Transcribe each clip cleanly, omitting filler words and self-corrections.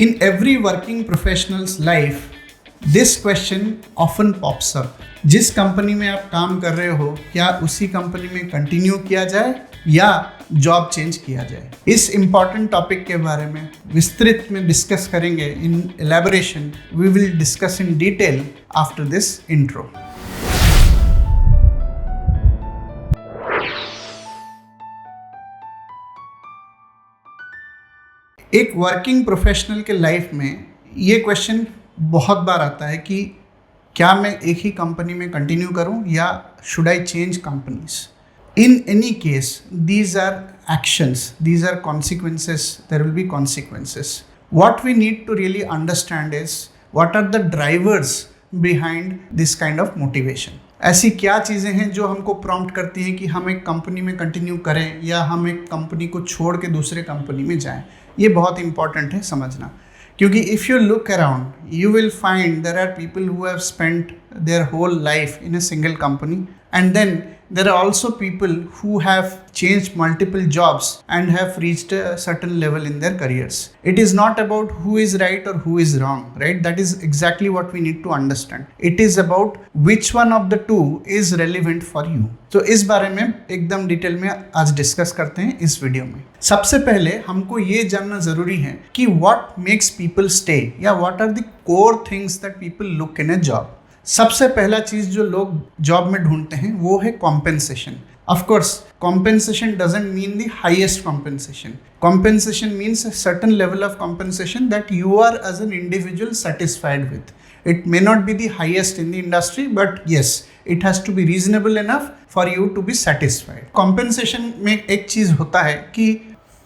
In every working professional's life, this question often pops up. जिस company में आप काम कर रहे हो, क्या उसी कंपनी में कंटिन्यू किया जाए या जॉब चेंज किया जाए? इस इम्पॉर्टेंट टॉपिक के बारे में विस्तृत में डिस्कस करेंगे in elaboration. We will discuss in detail after this intro. एक वर्किंग प्रोफेशनल के लाइफ में ये क्वेश्चन बहुत बार आता है कि क्या मैं एक ही कंपनी में कंटिन्यू करूं या should I change companies. In any case these are actions, these are consequences, there will be consequences. What we need to really understand is what are the drivers behind this kind of motivation. ऐसी क्या चीज़ें हैं जो हमको prompt करती हैं कि हम एक कंपनी में कंटिन्यू करें या हम एक कंपनी को छोड़ के दूसरे कंपनी में जाएं. ये बहुत इंपॉर्टेंट है समझना, क्योंकि if you look around you will find there are people who have spent their whole life in a single company, and then there are also people who have changed multiple jobs and have reached a certain level in their careers. It is not about who is right or who is wrong, right? That is exactly what we need to understand. It is about which one of the two is relevant for you. तो इस बारे में एकदम detail में आज discuss करते हैं इस वीडियो में. सबसे पहले हमको ये जानना ज़रूरी है कि what makes people stay या what are the core things that people look in a job. सबसे पहला चीज़ जो लोग जॉब में ढूंढते हैं वो है compensation. Of course compensation doesn't mean the highest compensation. Compensation means a certain level of compensation that you are as an individual satisfied with. It may not be the highest in the industry, but yes it has to be reasonable enough for you to be satisfied. Compensation में एक चीज़ होता है कि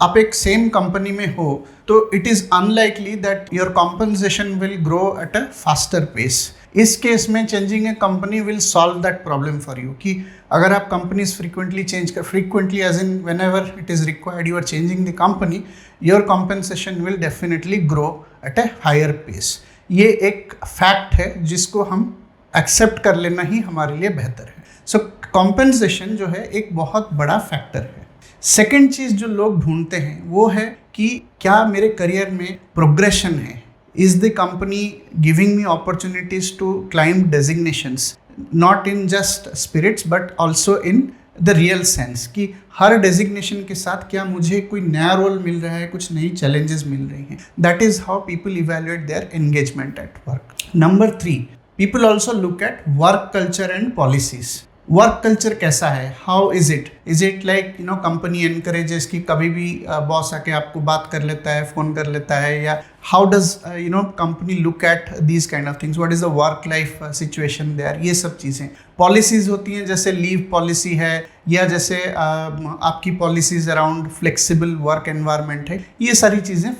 आप एक same company में हो तो it is unlikely that your compensation will grow at a faster pace. इस केस में changing a company will solve that problem for you. कि अगर आप companies frequently as in whenever it is required you are changing the company, your compensation will definitely grow at a higher pace. ये एक fact है जिसको हम accept कर लेना ही हमारे लिए बेहतर है. सो कॉम्पेंसेशन जो है एक बहुत बड़ा फैक्टर है. सेकेंड चीज़ जो लोग ढूंढते हैं वो है कि क्या मेरे करियर में प्रोग्रेशन है. Is the company giving me opportunities to climb designations, not in just spirits but also in the real sense कि हर डेजिग्नेशन के साथ क्या मुझे कोई नया रोल मिल रहा है, कुछ नई चैलेंजेस मिल रही हैं. That is how people evaluate their engagement at work. Number 3, people also look at work culture and policies. Work culture कैसा है, how is it like company encourages कि कभी भी बॉस आके आपको बात कर लेता है, फ़ोन कर लेता है, या how does company look at these kind of things, what is the work life situation there. ये सब चीज़ें पॉलिसीज़ होती हैं, जैसे लीव पॉलिसी है या जैसे आपकी policies around flexible work environment है. ये सारी चीज़ें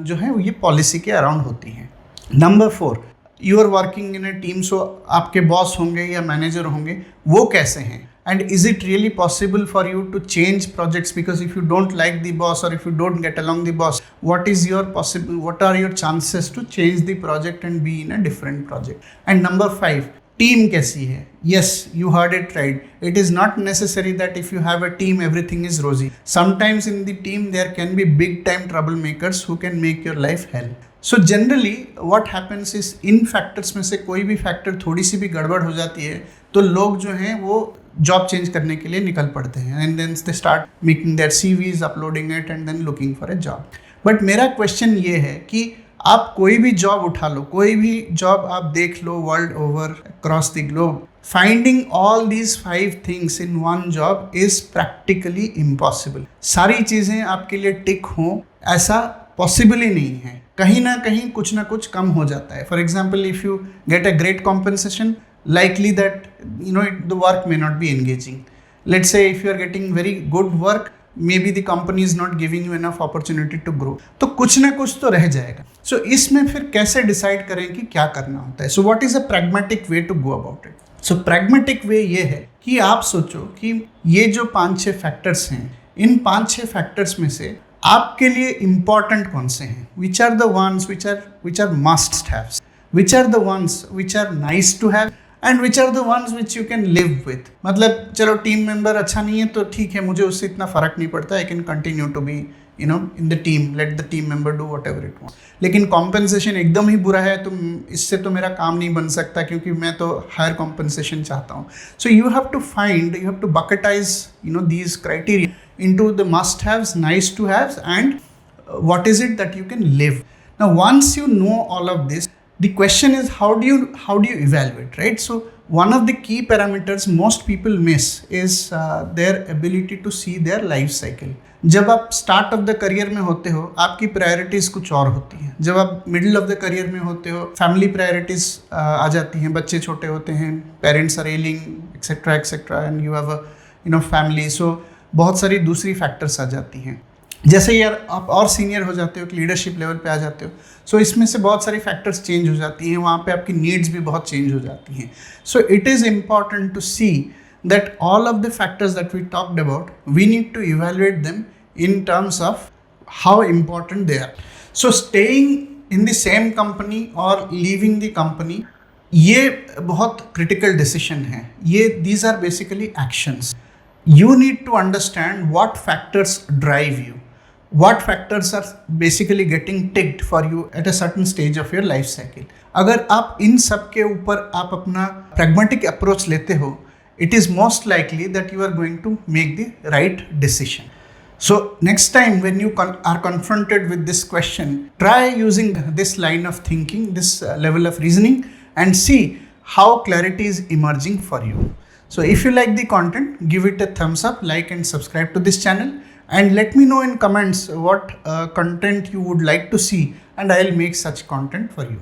जो है ये पॉलिसी के अराउंड होती हैं. Number 4, you are working in a team, so आपके बॉस होंगे या मैनेजर होंगे, वो कैसे हैं, and is it really possible for you to change projects because if you don't like the boss और if you don't get along the boss, what are your chances to change the project and be in a different project. And number 5, team कैसी है. Yes, you heard it right. It is not necessary that if you have a team everything is rosy. Sometimes in the team there can be big time trouble makers who can make your life hell. So generally what happens is in factors में से कोई भी factor थोड़ी सी भी गड़बड़ हो जाती है तो लोग जो हैं वो जॉब चेंज करने के लिए निकल पड़ते हैं, and then they start making their CVs, uploading it and then looking for a job. But मेरा क्वेश्चन ये है कि आप कोई भी जॉब उठा लो, कोई भी जॉब आप देख लो world over across the globe, finding all these 5 things in one job is practically impossible. सारी चीज़ें आपके लिए टिक हों ऐसा पॉसिबल ही नहीं है. कहीं ना कुछ कम हो जाता है. For example, if you get a great compensation, likely that the work may not be engaging. Let's say if you are getting very good work, maybe the company is not giving you enough opportunity to grow. तो कुछ ना कुछ तो रह जाएगा. So इसमें फिर कैसे डिसाइड करें कि क्या करना होता है. So what is a pragmatic way to go about it? So pragmatic way ये है कि आप सोचो कि ये जो 5-6 फैक्टर्स हैं, इन 5-6 फैक्टर्स में से आपके लिए इम्पॉर्टेंट कौन से हैं. Which are the ones which are must haves, which are the ones which are nice to have, and which are the ones which you can live with. मतलब चलो टीम मेंबर अच्छा नहीं है तो ठीक है, मुझे उससे इतना फ़र्क नहीं पड़ता, I can continue to be in the team, let the team member do whatever it wants. लेकिन compensation एकदम ही बुरा है तो इससे तो मेरा काम नहीं बन सकता क्योंकि मैं तो higher compensation चाहता हूँ. So you have to bucketize these criteria into the must-haves, nice-to-haves, and what is it that you can live. Now once you know all of this, the question is how do you evaluate, right? So one of the key parameters most people miss is their ability to see their life cycle. जब आप start of the career में होते हो आपकी priorities कुछ और होती हैं. जब आप मिडिल ऑफ द करियर में होते हो फैमिली प्रायोरिटीज़ आ जाती हैं, बच्चे छोटे होते हैं, parents are ailing etcetera etcetera and you have a family. So बहुत सारी दूसरी फैक्टर्स आ जाती हैं. जैसे यार आप और सीनियर हो जाते हो, लीडरशिप लेवल पे आ जाते हो, सो इसमें से बहुत सारी फैक्टर्स चेंज हो जाती हैं, वहाँ पे आपकी नीड्स भी बहुत चेंज हो जाती हैं. So it is important to see that all of the factors that we talked about, we need to evaluate them in terms of how important they are. So staying in the same company or leaving the company, ये बहुत critical decision है. These are basically actions. You need to understand what factors drive you. What factors are basically getting ticked for you at a certain stage of your life cycle. अगर आप इन सब के ऊपर आप अपना pragmatic approach लेते हो, it is most likely that you are going to make the right decision. So next time when you are confronted with this question, try using this line of thinking, this level of reasoning, and see how clarity is emerging for you. So if you like the content, give it a thumbs up, like and subscribe to this channel, and let me know in comments what content you would like to see, and I'll make such content for you.